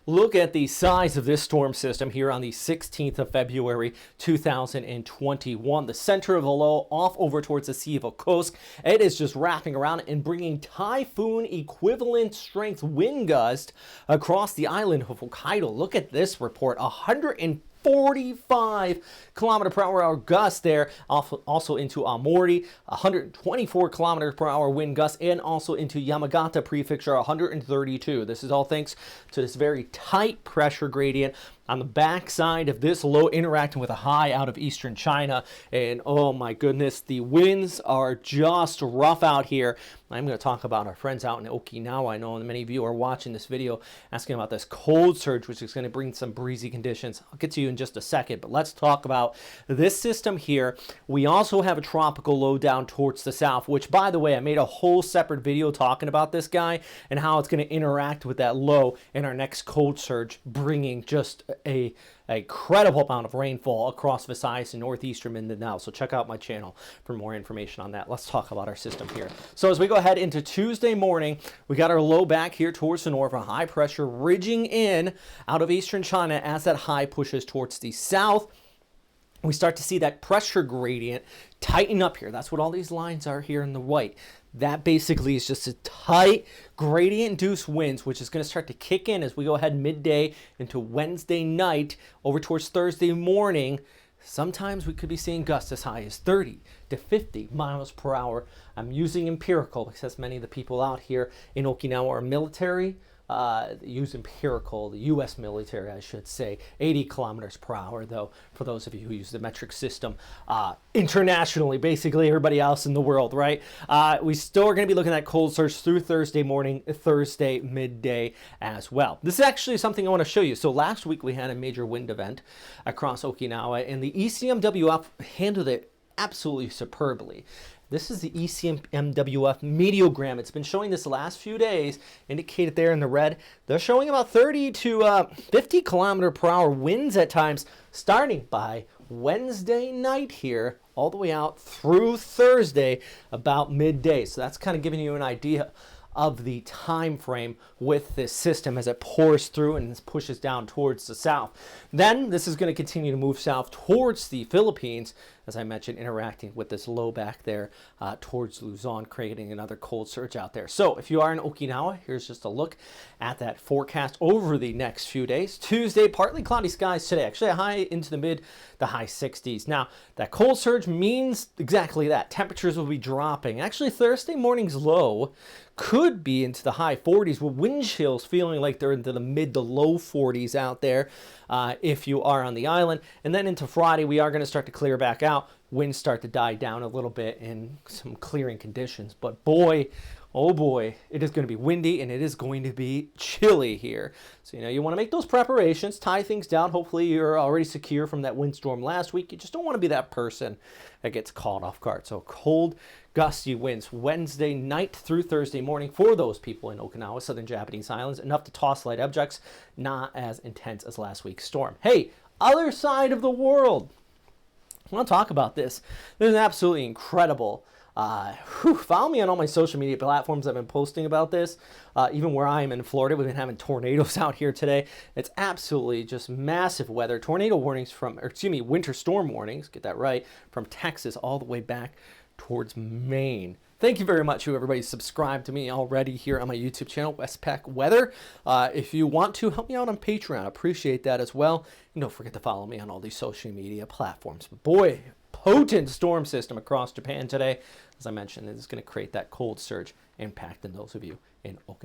Look at the size of this storm system here on the 16th of February 2021. The center of the low off over towards the Sea of Okhotsk. It is just wrapping around and bringing typhoon equivalent strength wind gust across the island of Hokkaido. Look at this report, 145 kilometer per hour gust there, also into Aomori, 124 kilometer per hour wind gust, and also into Yamagata prefecture, 132. This is all thanks to this very tight pressure gradient on the backside of this low interacting with a high out of eastern China. And oh my goodness, the winds are just rough out here. I'm going to talk about our friends out in Okinawa. I know many of you are watching this video asking about this cold surge, which is going to bring some breezy conditions. I'll get to you in just a second, but let's talk about this system here. We also have a tropical low down towards the south, which, by the way, I made a whole separate video talking about this guy and how it's going to interact with that low in our next cold surge, bringing just a incredible amount of rainfall across Visayas and northeastern Mindanao. So check out my channel for more information on that. Let's talk about our system here. So as we go ahead into Tuesday morning, we got our low back here towards the north, a high pressure ridging in out of eastern China as that high pushes towards the south. We start to see that pressure gradient tighten up here. That's what all these lines are here in the white. That basically is just a tight gradient-induced winds, which is going to start to kick in as we go ahead midday into Wednesday night over towards Thursday morning. Sometimes we could be seeing gusts as high as 30 to 50 miles per hour. I'm using empirical because many of the people out here in Okinawa are military. Use empirical, the U.S. military, I should say, 80 kilometers per hour, though, for those of you who use the metric system internationally, basically everybody else in the world, right? We still are going to be looking at cold surge through Thursday morning, Thursday midday as well. This is actually something I want to show you. So last week we had a major wind event across Okinawa, and the ECMWF handled it absolutely superbly. This is the ECMWF meteogram. It's been showing this the last few days, indicated there in the red. They're showing about 30 to 50 kilometer per hour winds at times, starting by Wednesday night here, all the way out through Thursday, about midday. So that's kind of giving you an idea of the time frame with this system as it pours through and pushes down towards the south. Then this is going to continue to move south towards the Philippines, as I mentioned, interacting with this low back there towards Luzon, creating another cold surge out there. So if you are in Okinawa, here's just a look at that forecast over the next few days. Tuesday, partly cloudy skies today, actually a high into the high 60s. Now, that cold surge means exactly that. Temperatures will be dropping. Actually, Thursday morning's low could be into the high 40s with wind chills feeling like they're into the mid to low 40s out there if you are on the island. And then into Friday, we are going to start to clear back out. Winds start to die down a little bit in some clearing conditions. But boy, oh boy, it is going to be windy and it is going to be chilly here. So, you want to make those preparations, tie things down. Hopefully you're already secure from that windstorm last week. You just don't want to be that person that gets caught off guard. So cold, gusty winds Wednesday night through Thursday morning for those people in Okinawa, southern Japanese islands. Enough to toss light objects, not as intense as last week's storm. Hey, other side of the world. I want to talk about this. This is absolutely incredible. Follow me on all my social media platforms. I've been posting about this. Even where I am in Florida, we've been having tornadoes out here today. It's absolutely just massive weather. Tornado warnings winter storm warnings, get that right, from Texas all the way back towards Maine. Thank you very much to everybody subscribed to me already here on my YouTube channel, Westpac Weather. If you want to, help me out on Patreon. I appreciate that as well. And don't forget to follow me on all these social media platforms. But boy, potent storm system across Japan today. As I mentioned, it is going to create that cold surge impact in those of you in Okinawa.